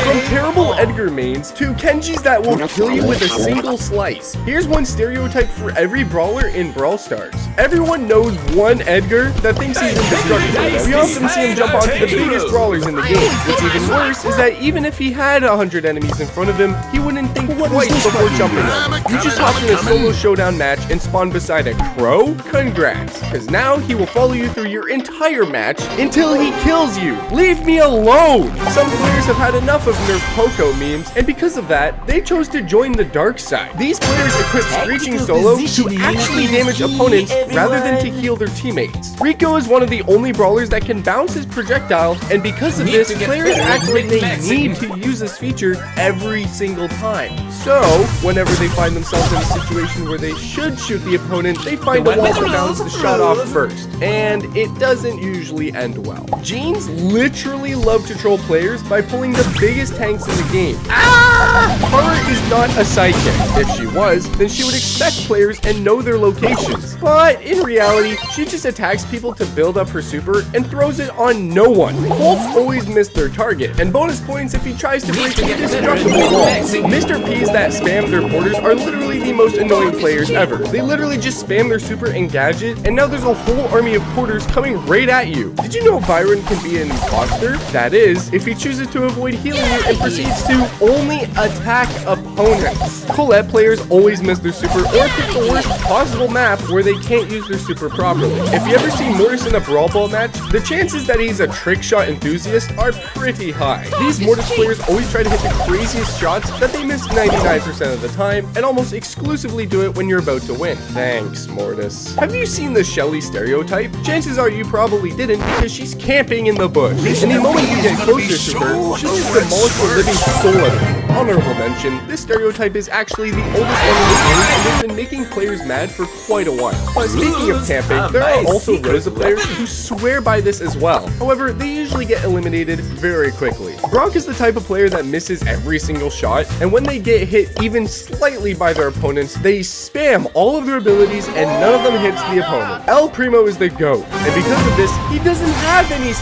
From terrible Edgar mains to Kenjis that will kill you with a single slice. Here's one stereotype for every brawler in Brawl Stars. Everyone knows one Edgar that thinks he's indestructible. We often see him jump onto the biggest brawlers in the game. What's even worse is that even if he had 100 enemies in front of him, he wouldn't think twice before jumping on them. You just hopped in a solo showdown match and spawned beside a crow? Congrats, because now he will follow you through your entire match until he kills you. Leave me alone! Some players have had enough of Nerf Poco memes, and because of that, they chose to join the dark side. These players equip Screeching Solo to actually damage opponents rather than to heal their teammates. Rico is one of the only brawlers that can bounce his projectile, and because of this, players act like they need to use this feature every single time. So, whenever they find themselves in a situation where they should shoot the opponent, they find a wall to bounce the shot off first, and it doesn't usually end well. Jeans literally love to troll players by pulling the biggest tanks in the game. Tara is not a sidekick. If she was, then she would expect players and know their locations. But in reality, she just attacks people to build up her super and throws it on no one. Colts always miss their target, and bonus points if he tries to break the indestructible wall. Mr. P's that spam their porters are literally the most annoying players ever. They literally just spam their super and gadget, and now there's a whole army of porters coming right at you. Did you know Byron can be an imposter? That is, if he chooses to avoid healing you and proceeds to only attack opponents. Colette players always miss their super or pick the worst possible map where they can't use their super properly. If you ever see Mortis in a Brawl Ball match, the chances that he's a trick shot enthusiast are pretty high. These Mortis players always try to hit the craziest shots that they miss 99% of the time, and almost exclusively do it when you're about to win. Thanks, Mortis. Have you seen the Shelly stereotype? Chances are you probably didn't, because she's camping in the bush. And the moment you get closer to her, she'll just demolish the living soul out of you. Honorable mention, this stereotype is actually the oldest one in the game, and they've been making players mad for quite a while. But speaking of camping, there are also Rosa players who swear by this as well. However, they usually get eliminated very quickly. Brock is the type of player that misses every single shot, and when they get hit even slightly by their opponents, they spam all of their abilities and none of them hits the opponent. El Primo is the GOAT, and because of this, he doesn't have any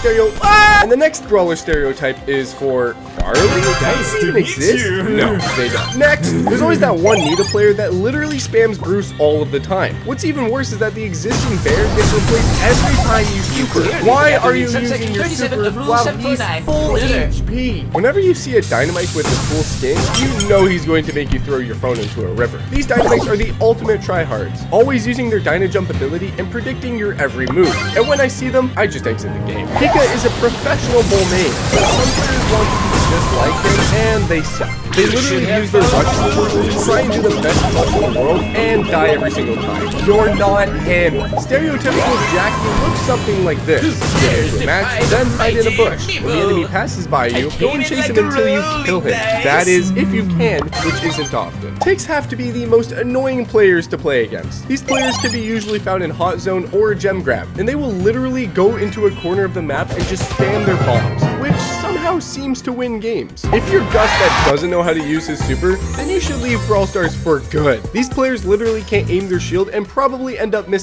And the next brawler stereotype is for Barley? Does it even exist? No, they don't. Next, there's always that one Nita player that literally spams Bruce all of the time. What's even worse is that the existing bear gets replaced every time you super. Why are you using your super while he's full HP? Whenever you see a Dynamite with a full skin, you know he's going to make you throw your phone into a river. These Dynamites are the ultimate tryhards, always using their Dyna Jump ability and predicting your every move. And when I see them, I just exit the game. Pika is a professional bull main, but some players want to be just like him, and they suck. They literally use their rush to try and do the best possible in the world and die every single time. You're not him. Stereotypical Jackie looks something like this. Get into a match, then hide in a bush. When the enemy passes by you, go and chase him until you kill him. That is, if you can, which isn't often. Ticks have to be the most annoying players to play against. These players can be usually found in Hot Zone or Gem Grab, and they will literally go into a corner of the map and just spam their bombs, which somehow seems to win games. If you're Gus that doesn't know how to use his super, then you should leave Brawl Stars for good. These players literally can't aim their shield and probably end up missing